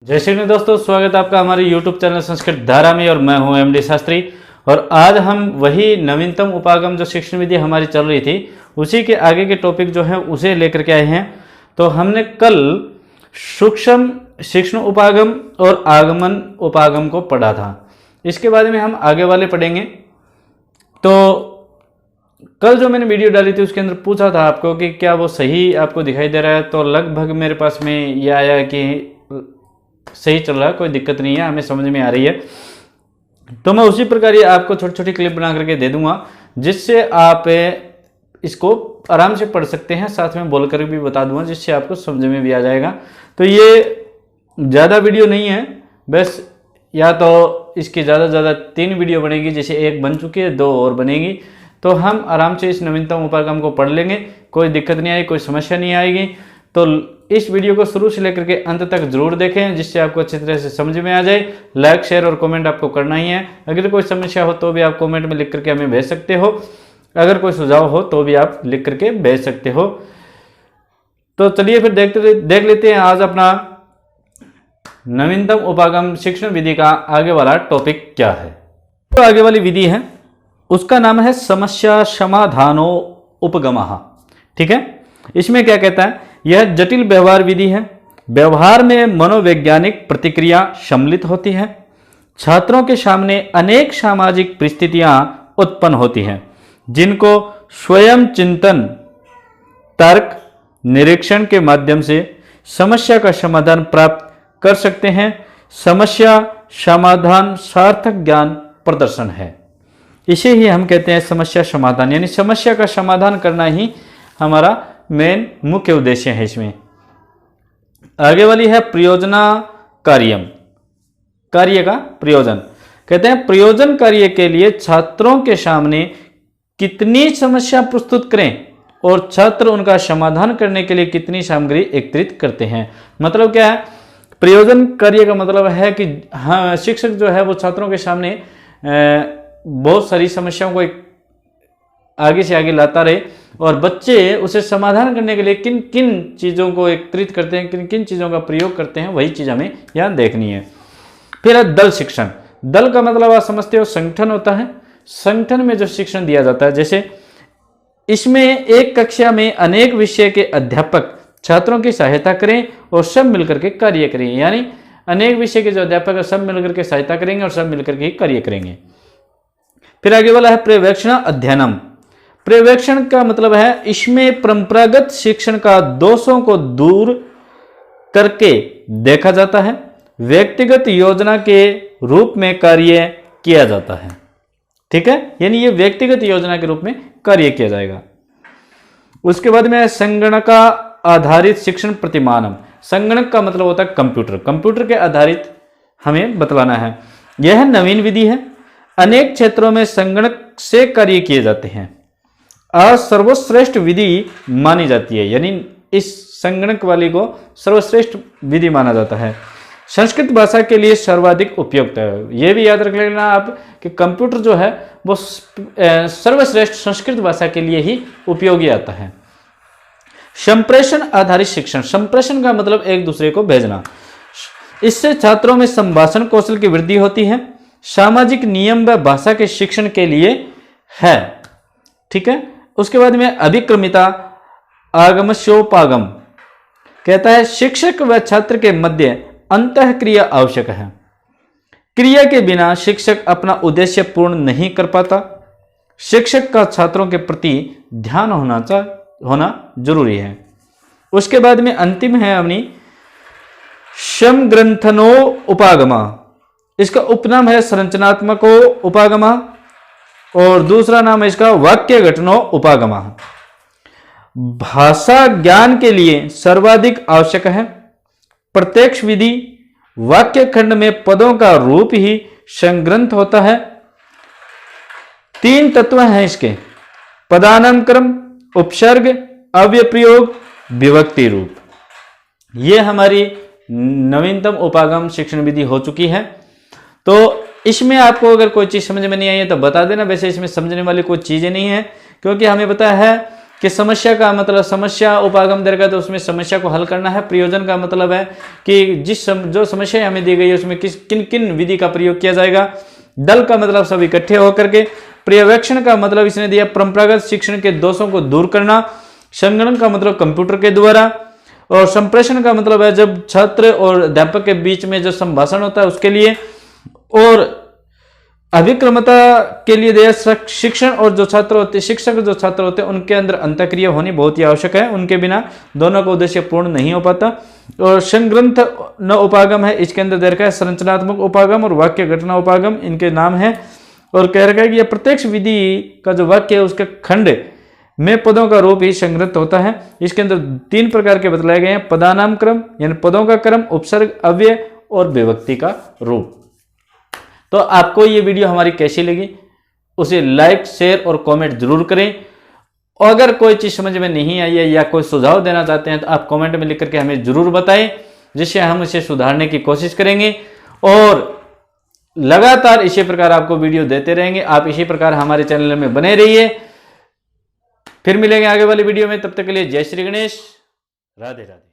जय श्री कृष्ण दोस्तों, स्वागत है आपका हमारे YouTube चैनल संस्कृत धारा में। और मैं हूं एमडी शास्त्री। और आज हम वही नवीनतम उपागम जो शिक्षण विधि हमारी चल रही थी उसी के आगे के टॉपिक जो है उसे लेकर के आए हैं। तो हमने कल सूक्ष्म शिक्षण उपागम और आगमन उपागम को पढ़ा था। इसके बारे में हम आगे वाले पढ़ेंगे। तो कल जो मैंने वीडियो डाली थी उसके अंदर पूछा था आपको कि क्या वो सही आपको दिखाई दे रहा है, तो लगभग मेरे पास में ये आया कि सही चल रहा है, कोई दिक्कत नहीं है, हमें समझ में आ रही है। तो मैं उसी प्रकार ये आपको छोटी छोटी क्लिप बना करके दे दूंगा जिससे आप इसको आराम से पढ़ सकते हैं, साथ में बोल कर भी बता दूंगा जिससे आपको समझ में भी आ जाएगा। तो ये ज़्यादा वीडियो नहीं है, बस या तो इसकी ज़्यादा से ज़्यादा 3 वीडियो बनेगी, जैसे एक बन चुकी है 2 और बनेगी। तो हम आराम से इस नवीनतम उपागम को पढ़ लेंगे, कोई दिक्कत नहीं आएगी, कोई समस्या नहीं आएगी। तो इस वीडियो को शुरू से लेकर के अंत तक जरूर देखें जिससे आपको अच्छी तरह से समझ में आ जाए। लाइक शेयर और कमेंट आपको करना ही है। अगर कोई समस्या हो तो भी आप कमेंट में लिख करके हमें भेज सकते हो, अगर कोई सुझाव हो तो भी आप लिख करके भेज सकते हो। तो चलिए फिर देख लेते हैं आज अपना नवीनतम उपागम शिक्षण विधि का आगे वाला टॉपिक क्या है। तो आगे वाली विधि है उसका नाम है समस्या समाधानो उपगमः। ठीक है, इसमें क्या कहता है, यह जटिल व्यवहार विधि है। व्यवहार में मनोवैज्ञानिक प्रतिक्रिया सम्मिलित होती है। छात्रों के सामने अनेक सामाजिक परिस्थितियां उत्पन्न होती हैं जिनको स्वयं चिंतन, तर्क, निरीक्षण के माध्यम से समस्या का समाधान प्राप्त कर सकते हैं। समस्या समाधान सार्थक ज्ञान प्रदर्शन है। इसे ही हम कहते हैं समस्या समाधान, यानी समस्या का समाधान करना ही हमारा मेन मुख्य उद्देश्य है। इसमें आगे वाली है प्रयोजना कार्यम, कार्य का प्रयोजन। कहते हैं प्रयोजन कार्य के लिए छात्रों के सामने कितनी समस्या प्रस्तुत करें और छात्र उनका समाधान करने के लिए कितनी सामग्री एकत्रित करते हैं। मतलब क्या है, प्रयोजन कार्य का मतलब है कि हाँ, शिक्षक जो है वो छात्रों के सामने बहुत सारी समस्याओं को आगे से आगे लाता रहे और बच्चे उसे समाधान करने के लिए किन किन चीज़ों को एकत्रित करते हैं, किन किन चीज़ों का प्रयोग करते हैं, वही चीज़ हमें यहाँ देखनी है। फिर है दल शिक्षण। दल का मतलब आप समझते हो संगठन होता है। संगठन में जो शिक्षण दिया जाता है, जैसे इसमें एक कक्षा में अनेक विषय के अध्यापक छात्रों की सहायता करें और सब मिलकर के कार्य करें, यानी अनेक विषय के जो अध्यापक है सब मिलकर के सहायता करेंगे और सब मिलकर के कार्य करेंगे। फिर आगे वाला है पर्यवेक्षण अध्ययनम। पर्यवेक्षण का मतलब है इसमें परंपरागत शिक्षण का दोषों को दूर करके देखा जाता है। व्यक्तिगत योजना के रूप में कार्य किया जाता है। ठीक है, यानी ये व्यक्तिगत योजना के रूप में कार्य किया जाएगा। उसके बाद में संगणक आधारित शिक्षण प्रतिमानम। संगणक का मतलब होता है कंप्यूटर, कंप्यूटर के आधारित हमें बतलाना है। यह नवीन विधि है। अनेक क्षेत्रों में संगणक से कार्य किए जाते हैं। सर्वश्रेष्ठ विधि मानी जाती है, यानी इस संगणक वाली को सर्वश्रेष्ठ विधि माना जाता है। संस्कृत भाषा के लिए सर्वाधिक उपयुक्त है। यह भी याद रख लेना आप कि कंप्यूटर जो है वो सर्वश्रेष्ठ संस्कृत भाषा के लिए ही उपयोगी आता है। संप्रेषण आधारित शिक्षण। संप्रेषण का मतलब एक दूसरे को भेजना। इससे छात्रों में संभाषण कौशल की वृद्धि होती है। सामाजिक नियम व भाषा के शिक्षण के लिए है। ठीक है, उसके बाद में अभिक्रमिता आगमस्योपागम। कहता है शिक्षक व छात्र के मध्य अंतः क्रिया आवश्यक है। क्रिया के बिना शिक्षक अपना उद्देश्य पूर्ण नहीं कर पाता। शिक्षक का छात्रों के प्रति ध्यान होना जरूरी है। उसके बाद में अंतिम है अपनी समग्रंथनो उपागमा। इसका उपनाम है संरचनात्मको उपागमा और दूसरा नाम है इसका वाक्य घटनो उपागमा। भाषा ज्ञान के लिए सर्वाधिक आवश्यक है। प्रत्यक्ष विधि वाक्य खंड में पदों का रूप ही संग्रंथ होता है। 3 तत्व हैं इसके, पदानुक्रम, उपसर्ग, अव्यय, विभक्ति रूप। ये हमारी नवीनतम उपागम शिक्षण विधि हो चुकी है। तो इसमें आपको अगर कोई चीज़ समझ में नहीं आई है तो बता देना। वैसे इसमें समझने वाली कोई चीज़ें नहीं है, क्योंकि हमें पता है कि समस्या का मतलब समस्या उपागम दे रखा है तो उसमें समस्या को हल करना है। प्रयोजन का मतलब है कि जो समस्या हमें दी गई है उसमें किन किन विधि का प्रयोग किया जाएगा। दल का मतलब सब इकट्ठे होकर के। पर्यवेक्षण का मतलब इसने दिया परंपरागत शिक्षण के दोषों को दूर करना। संगणन का मतलब कंप्यूटर के द्वारा। और संप्रेषण का मतलब है जब छात्र और अध्यापक के बीच में जो संभाषण होता है उसके लिए। और अभिक्रमता के लिए दिया शिक्षण और जो छात्र होते शिक्षक जो छात्र होते हैं उनके अंदर अंतःक्रिया होनी बहुत ही आवश्यक है, उनके बिना दोनों का उद्देश्य पूर्ण नहीं हो पाता। और संग्रंथ न उपागम है, इसके अंदर दे रखा है संरचनात्मक उपागम और वाक्य घटना उपागम, इनके नाम है। और कह रखा है कि यह प्रत्यक्ष विधि का जो वाक्य है उसके खंड में पदों का रूप ही संग्रहित होता है। इसके अंदर 3 प्रकार के बतलाए गए हैं, पदानाम क्रम यानी पदों का क्रम, उपसर्ग, अव्यय और विभक्ति का रूप। तो आपको ये वीडियो हमारी कैसी लगी उसे लाइक, शेयर और कमेंट जरूर करें। और अगर कोई चीज समझ में नहीं आई है या कोई सुझाव देना चाहते हैं तो आप कमेंट में लिख करके हमें जरूर बताएं, जिससे हम इसे सुधारने की कोशिश करेंगे। और लगातार इसी प्रकार आपको वीडियो देते रहेंगे। आप इसी प्रकार हमारे चैनल में बने रहिए। फिर मिलेंगे आगे वाली वीडियो में, तब तक के लिए जय श्री गणेश, राधे राधे।